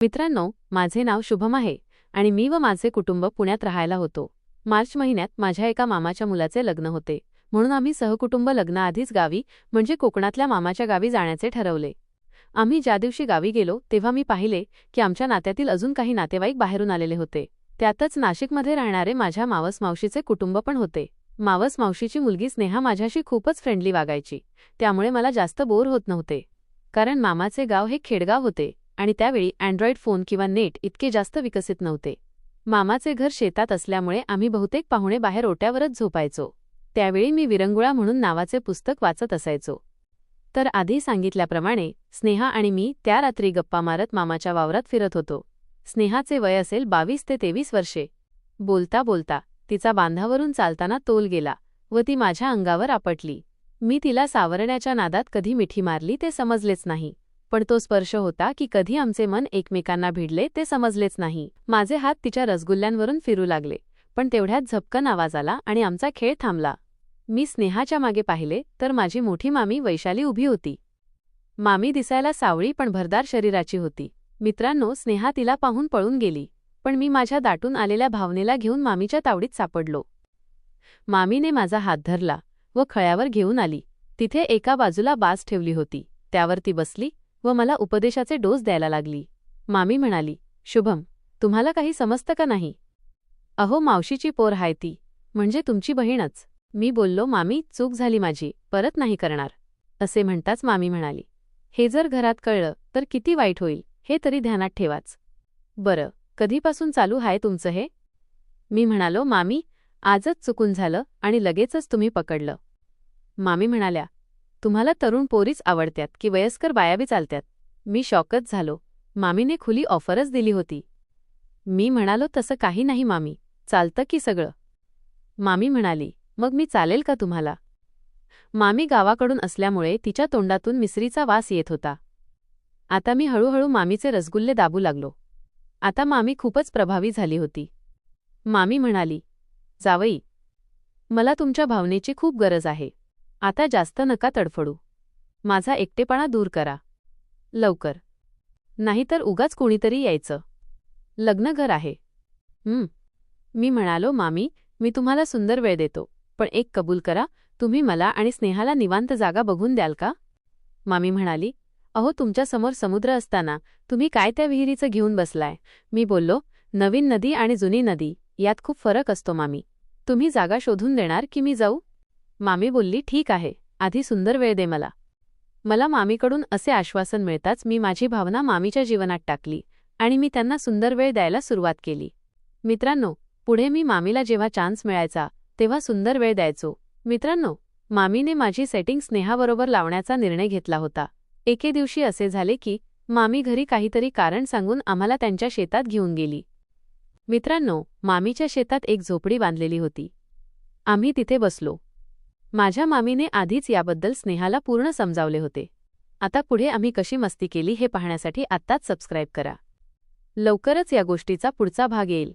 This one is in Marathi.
मित्रांनो, माझे नाव शुभम आहे आणि मी व माझे कुटुंब पुण्यात राहायला होतो. मार्च महिन्यात माझ्या एका मामाच्या मुलाचे लग्न होते, म्हणून आम्ही सहकुटुंब लग्नाआधीच गावी म्हणजे कोकणातल्या मामाच्या गावी जाण्याचे ठरवले. आम्ही ज्या दिवशी गावी गेलो तेव्हा मी पाहिले की आमच्या नात्यातील अजून काही नातेवाईक बाहेरून आलेले होते. त्यातच नाशिकमध्ये राहणारे माझ्या मावस मावशीचे कुटुंब पण होते. मावस मावशीची मुलगी स्नेहा माझ्याशी खूपच फ्रेंडली वागायची, त्यामुळे मला जास्त बोर होत नव्हते. कारण मामाचे गाव हे खेडगाव होते आणि त्यावेळी अँड्रॉइड फोन किंवा नेट इतके जास्त विकसित नव्हते. मामाचे घर शेतात असल्यामुळे आम्ही बहुतेक पाहुणे बाहेर ओट्यावरच झोपायचो. त्यावेळी मी विरंगुळा म्हणून नावाचे पुस्तक वाचत असायचो. तर आधी सांगितल्याप्रमाणे स्नेहा आणि मी त्या रात्री गप्पा मारत मामाच्या वावरात फिरत होतो. स्नेहाचे वय असेल 22 ते 23 वर्षे. बोलता बोलता तिचा बांधावरून चालताना तोल गेला व ती माझ्या अंगावर आपटली. मी तिला सावरण्याच्या नादात कधी मिठी मारली ते समजलेच नाही, पण तो स्पर्श होता की कधी आमचे मन एकमेकांना भिडले ते समजलेच नाही. माझे हात तिच्या रसगुल्ल्यांवरून फिरू लागले, पण तेवढ्यात झपकन आवाज आला आणि आमचा खेळ थांबला. मी स्नेहाच्या मागे पाहिले तर माझी मोठी मामी वैशाली उभी होती. मामी दिसायला सावळी पण भरदार शरीराची होती. मित्रांनो, स्नेहा तिला पाहून पळून गेली, पण मी माझ्या दाटून आलेल्या भावनेला घेऊन मामीच्या तावडीत सापडलो. मामीने माझा हात धरला व खळ्यावर घेऊन आली. तिथे एका बाजूला बास ठेवली होती, त्यावर ती बसली व मला उपदेशाचे डोस द्यायला लागली. मामी म्हणाली, शुभम, तुम्हाला काही समजतं का नाही? अहो, मावशीची पोर हाय ती, म्हणजे तुमची बहीणच. मी बोललो, मामी, चूक झाली माझी, परत नाही करणार. असे म्हणताच मामी म्हणाली, हे जर घरात कळलं तर किती वाईट होईल, हे तरी ध्यानात ठेवाच. बरं, कधीपासून चालू आहे तुमचं हे? मी म्हणालो, मामी, आजच चुकून झालं आणि लगेचच तुम्ही पकडलं. मामी म्हणाल्या, तुम्हाला तरुण पोरीच आवडत्यात की वयस्कर बायाबी चालत्यात? मी शॉकच झालो. मामीने खुली ऑफरच दिली होती. मी म्हणालो, तसं काही नाही मामी, चालतं की सगळं. मामी म्हणाली, मग मी चालेल का तुम्हाला? मामी गावाकडून असल्यामुळे तिच्या तोंडातून मिसरीचा वास येत होता. आता मी हळूहळू मामीचे रसगुल्ले दाबू लागलो. आता मामी खूपच प्रभावी झाली होती. मामी म्हणाली, जावई, मला तुमच्या भावनेची खूप गरज आहे. आता जास्त नका तडफडू. माझा एकटेपणा दूर करा लवकर, नाहीतर उगाच कोणीतरी यायचं. लग्नघर आहे. मी म्हणालो, मामी, मी तुम्हाला सुंदर वेळ देतो, पण एक कबूल करा, तुम्ही मला आणि स्नेहाला निवांत जागा बघून द्याल का? मामी म्हणाली, अहो, तुमच्यासमोर समुद्र असताना तुम्ही काय त्या विहिरीचं घेऊन बसलाय? मी बोललो, नवीन नदी आणि जुनी नदी यात खूप फरक असतो मामी. तुम्ही जागा शोधून देणार की मी जाऊ? मामी बोलली, ठीक आहे, आधी सुंदर वेळ दे मला. मला मामीकडून असे आश्वासन मिळताच मी माझी भावना मामीच्या जीवनात टाकली आणि मी त्यांना सुंदर वेळ द्यायला सुरुवात केली. मित्रांनो, पुढे मी मामीला जेव्हा चान्स मिळायचा तेव्हा सुंदर वेळ द्यायचो. मित्रांनो, मामीने माझी सेटिंग स्नेहाबरोबर लावण्याचा निर्णय घेतला होता. एके दिवशी असे झाले की मामी घरी काहीतरी कारण सांगून आम्हाला त्यांच्या शेतात घेऊन गेली. मित्रांनो, मामीच्या शेतात एक झोपडी बांधलेली होती. आम्ही तिथे बसलो. माझ्या मामीने आधीच याबद्दल स्नेहाला पूर्ण समजावले होते. आता पुढे आम्ही कशी मस्ती केली हे पाहण्यासाठी आत्ताच सबस्क्राईब करा. लवकरच या गोष्टीचा पुढचा भाग येईल.